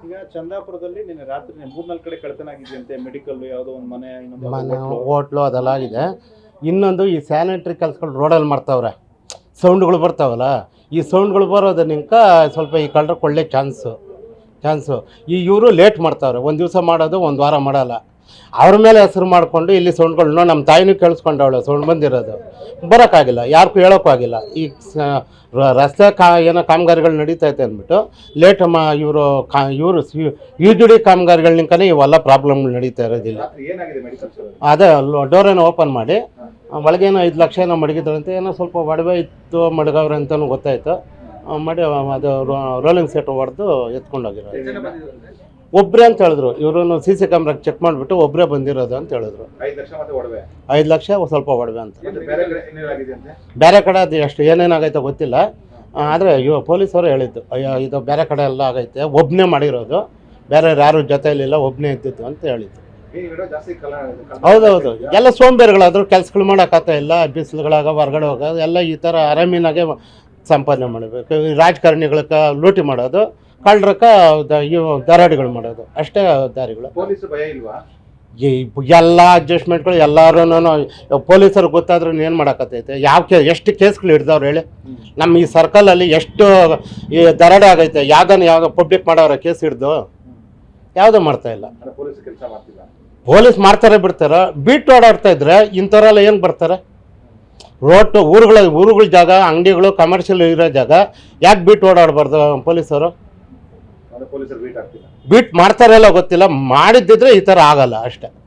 ಈಗ ಚಂದಾಪುರದಲ್ಲಿ ನಿನ್ನೆ ರಾತ್ರಿ 3-4 ಕಡೆ ಕಳ್ತನ ಆಗಿದೆಯಂತೆ. ಮೆಡಿಕಲ್ ಯಾವುದೋ ಒಂದು ಮನೆ, ಇನ್ನೊಂದು ಮನೆ, ಹೋಟ್ಲು ಅದೆಲ್ಲ ಆಗಿದೆ. ಇನ್ನೊಂದು ಈ ಸ್ಯಾನಿಟ್ರಿ ಕೆಲಸಗಳು ರೋಡಲ್ಲಿ ಮಾಡ್ತಾವ್ರೆ, ಸೌಂಡ್ಗಳು ಬರ್ತಾವಲ್ಲ, ಈ ಸೌಂಡ್ಗಳು ಬರೋದನ್ನಿಂಕ ಸ್ವಲ್ಪ ಈ ಕಳ್ಳರು ಕೊಳ್ಳೆ ಚಾನ್ಸು ಈ ಇವರು ಲೇಟ್ ಮಾಡ್ತಾವ್ರೆ. ಒಂದು ದಿವಸ ಮಾಡೋದು, ಒಂದು ವಾರ ಮಾಡಲ್ಲ. ಅವ್ರ ಮೇಲೆ ಹೆಸರು ಮಾಡಿಕೊಂಡು ಇಲ್ಲಿ ಸೌಂಡ್ಗಳನ್ನ ನಮ್ಮ ತಾಯಿನೂ ಕೇಳಿಸ್ಕೊಂಡವಳು, ಸೌಂಡ್ ಬಂದಿರೋದು ಬರೋಕ್ಕಾಗಿಲ್ಲ, ಯಾರಿಗೂ ಹೇಳೋಕ್ಕೂ ಆಗಿಲ್ಲ. ಈ ರಸ್ತೆ ಏನೋ ಕಾಮಗಾರಿಗಳು ನಡೀತೈತೆ ಅಂದ್ಬಿಟ್ಟು ಲೇಟ್ ಇವರು ಯುಜುಡಿ ಕಾಮಗಾರಿಗಳನ್ನಿಂಕನೇ ಇವೆಲ್ಲ ಪ್ರಾಬ್ಲಮ್ಗಳು ನಡೀತಾ ಇರೋದಿಲ್ಲ. ಅದೇ ಡೋರೇನೋ ಓಪನ್ ಮಾಡಿ ಒಳಗೇನೋ 5 ಲಕ್ಷ ಏನೋ ಮಡಗಿದ್ರಂತೆ, ಏನೋ ಸ್ವಲ್ಪ ಒಡವೆ ಇತ್ತು ಮಡಗವ್ರೆ ಅಂತಲೂ ಗೊತ್ತಾಯಿತು. ಮಾಡಿ ಅದು ರೋಲಿಂಗ್ ಸೆಟ್ ಹೊಡೆದು ಎತ್ಕೊಂಡೋಗಿರೋದು. ಒಬ್ಬರೇ ಅಂತ ಹೇಳಿದ್ರು, ಇವರು CC ಕ್ಯಾಮ್ರಾಗೆ ಚೆಕ್ ಮಾಡಿಬಿಟ್ಟು ಒಬ್ಬರೇ ಬಂದಿರೋದು ಅಂತ ಹೇಳಿದ್ರು. 5 ಲಕ್ಷ ಸ್ವಲ್ಪ ಒಡವೆ ಅಂತ. ಬೇರೆ ಕಡೆ ಅದು ಎಷ್ಟು ಏನೇನಾಗೈತೆ ಗೊತ್ತಿಲ್ಲ, ಆದರೆ ಪೊಲೀಸರು ಹೇಳಿದ್ದು ಇದು ಬೇರೆ ಕಡೆ ಎಲ್ಲ ಆಗೈತೆ, ಒಬ್ಬನೇ ಮಾಡಿರೋದು, ಬೇರೆ ಯಾರು ಜೊತೆಯಲ್ಲಿಲ್ಲ, ಒಬ್ಬನೇ ಇದ್ದಿದ್ದು ಅಂತ ಹೇಳಿದ್ದು. ಹೌದೌದು, ಎಲ್ಲ ಸೋಂಬೇರಿಗಳಾದ್ರು ಕೆಲಸಗಳು ಮಾಡೋಕ್ಕಾಗ್ತಾ ಇಲ್ಲ, ಬಿಸಿಲುಗಳಾಗ ಹೊರಗಡೆ ಹೋಗೋದು ಎಲ್ಲ ಈ ಥರ ಆರಾಮಿನಾಗೆ ಸಂಪಾದನೆ ಮಾಡಬೇಕು. ರಾಜಕಾರಣಿಗಳಕ್ಕೆ ಲೂಟಿ ಮಾಡೋದು, ಕಳ್ಳರಕ್ಕೆ ದರಾಡಿಗಳು ಮಾಡೋದು, ಅಷ್ಟೇ ದಾರಿಗಳು. ಎಲ್ಲ ಅಡ್ಜಸ್ಟ್ಮೆಂಟ್ಗಳು ಎಲ್ಲರೂ ಪೊಲೀಸರು ಗೊತ್ತಾದ್ರೂ ಏನು ಮಾಡೋಕ್ಕತ್ತೈತೆ? ಎಷ್ಟು ಕೇಸ್ಗಳು ಹಿಡ್ದವ್ರು ಹೇಳಿ? ನಮ್ಮ ಈ ಸರ್ಕಲಲ್ಲಿ ಎಷ್ಟು ಈ ದರಾಡೆ ಆಗೈತೆ? ಯಾವುದೋ ಪಬ್ಲಿಕ್ ಮಾಡೋರ ಕೇಸ್ ಹಿಡ್ದು ಯಾವುದೂ ಮಾಡ್ತಾಯಿಲ್ಲ. ಪೊಲೀಸ್ ಮಾಡ್ತಾರೆ ಬಿಡ್ತಾರೆ, ಬೀಟ್ ಓಡಾಡ್ತಾ ಇದ್ರೆ ಇಂಥವರೆಲ್ಲ ಏನು ಬರ್ತಾರೆ? ಊರುಗಳ ಜಾಗ, ಅಂಗಡಿಗಳು, ಕಮರ್ಷಿಯಲ್ ಇರೋ ಜಾಗ ಯಾಕೆ ಬೀಟ್ ಓಡಾಡಬಾರ್ದು ಪೊಲೀಸರು? ಬೀಟ್ ಮಾಡ್ತಾರಲ್ಲ ಗೊತ್ತಿಲ್ಲ, ಮಾಡಿದ್ದಿದ್ರೆ ಈ ಥರ ಆಗಲ್ಲ ಅಷ್ಟೇ.